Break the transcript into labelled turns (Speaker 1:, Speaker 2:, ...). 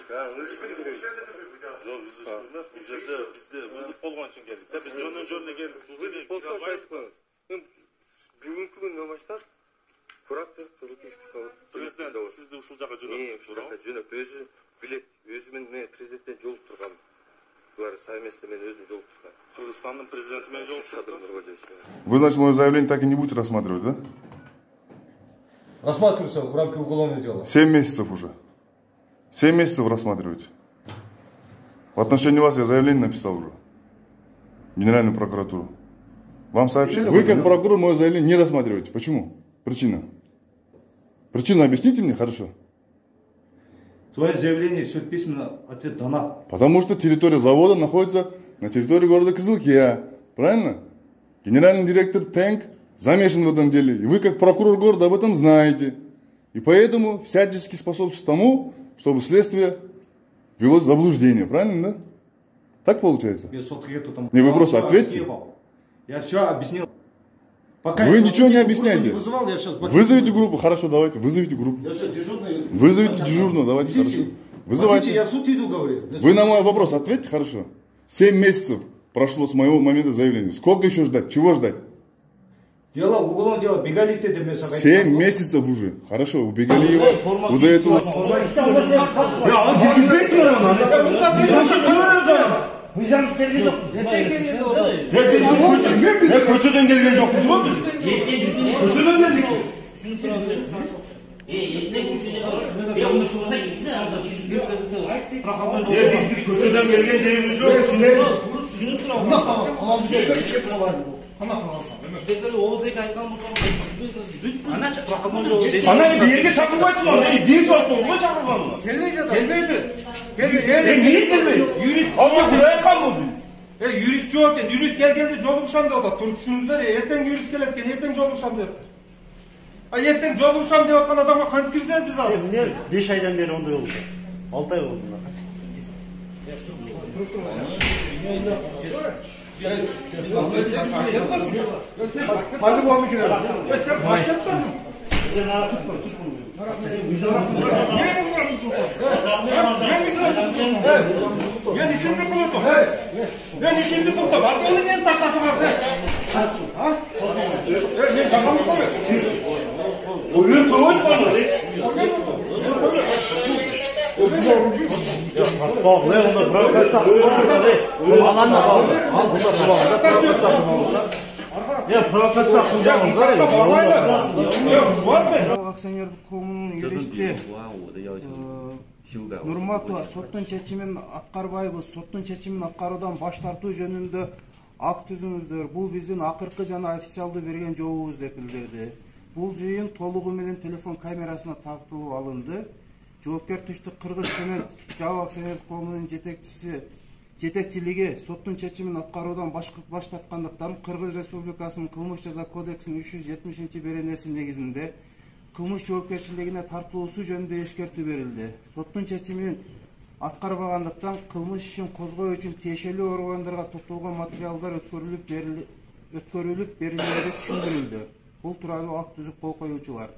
Speaker 1: Жоқ, біз ұшырмақ. Бұл жерде бізде бұзып болған үшін келдік. Біз жөніне келдік.
Speaker 2: Бұзып болса айтқын. Бүгінгі күннен бастап куратор қызыл кешкі салып.
Speaker 1: Президент сізді ушул жаққа
Speaker 2: жөнөп. Өзі билет, өзімен президентпен жолып тұрған. Бұлар совместно мен өзім жолып тұрған.
Speaker 1: Кыргызстанның президентімен жолып тұрған.
Speaker 3: Вы, значит, мое заявление так и не будете рассматривать, да?
Speaker 4: Рассматривается в рамках уголовного дела.
Speaker 3: 7 месяцев уже. 7 месяцев рассматриваете. В отношении вас я заявление написал уже. В Генеральную прокуратуру. Вам сообщили? Вы, как прокурор, мое заявление не рассматриваете. Почему? Причина. Причину объясните мне, хорошо?
Speaker 4: Твое заявление, все письменно, ответ дана.
Speaker 3: Потому что территория завода находится на территории города Кызылкия. Правильно? Генеральный директор ТЭНК замешан в этом деле. И вы, как прокурор города, об этом знаете. И поэтому всячески способствует тому, чтобы следствие велось в заблуждение. Правильно, да? Так получается? Не, вы просто ответьте.
Speaker 4: Я все объяснил.
Speaker 3: Пока вы ничего не объясняете.
Speaker 4: Вызывал, я сейчас...
Speaker 3: Вызовите группу. Хорошо, давайте. Вызовите группу.
Speaker 4: Я сейчас дежурный...
Speaker 3: Вызовите дежурную. Давайте.
Speaker 4: Идите.
Speaker 3: Вызывайте.
Speaker 4: Я в суд иду, говорю.
Speaker 3: Вы на мой вопрос ответьте, хорошо. 7 месяцев прошло с моего момента заявления. Сколько еще ждать? Чего ждать?
Speaker 4: Дело, уголовное дело. Бегалиев-то...
Speaker 3: 7 месяцев уже. Хорошо, у Бегалиева. У до этого...
Speaker 5: Мыйзамсыз келген жоқ.
Speaker 4: Көшеден келген жоқпыз ғой біз. Көшеден келдік. Біз көшеден келген жеріміз жоқ. Ана берге шақырмайсың ба? Бері салып болған ғой шақырғанына. Келмейді. Niye gelmedi? Yürüyüş almak buraya kalmadı. Yürüyüş yok dedi. Yürüyüş geldi joluguşam dedi. Turip düşünüzler ya. Erten yürüyüş geletken erten joluguşam dedi. Erten joluguşam deyip atkan adama kanıt girseniz biz alırız.
Speaker 5: 5 aydan beri onda oldu. 6 ay oldu.
Speaker 4: Hadi bu abi gidelim.
Speaker 5: Sen fark etmezsin.
Speaker 4: Ben içimde buldum. Ben içimde buldum. Hadi onu ben takası vardı. Ben takamı koyuyorum. Oyun koyuyoruz bana.
Speaker 5: Bak ne onda bırakırsa alanla ya provokasyon yapacağımız var ya.
Speaker 6: Акционерлік қоғамының юристі Нұрматова соттың шешімін атқарбайбыз, соттың шешімін атқарудан баш тартуу жөнүндө акт түзүңүздөр. Бул биздин акыркы жана официалдуу берген жообубуз деп билдирди. Бул жыйын толугу менен телефон камерасына тартылып алынды. Жоопкер Түштүк Кыргыз Цемент Жабык акционерлик коомунун жетекчилиги соттун чечимин аткаруудан баш тарткандыктан Кыргыз Республикасынын кылмыш жаза кодексинин 370-беренеси негизинде кылмыш жоопкерчилигине тартылуусу жөнүндө эскертүү берилди. Соттун чечимин аткарбагандыктан кылмыш ишин козгоо үчүн тиешелүү органдарга топтолгон материалдар өткөрүлүп берилери түшүндүрүлдү. Бул тууралуу акт түзүп кол коюучулар.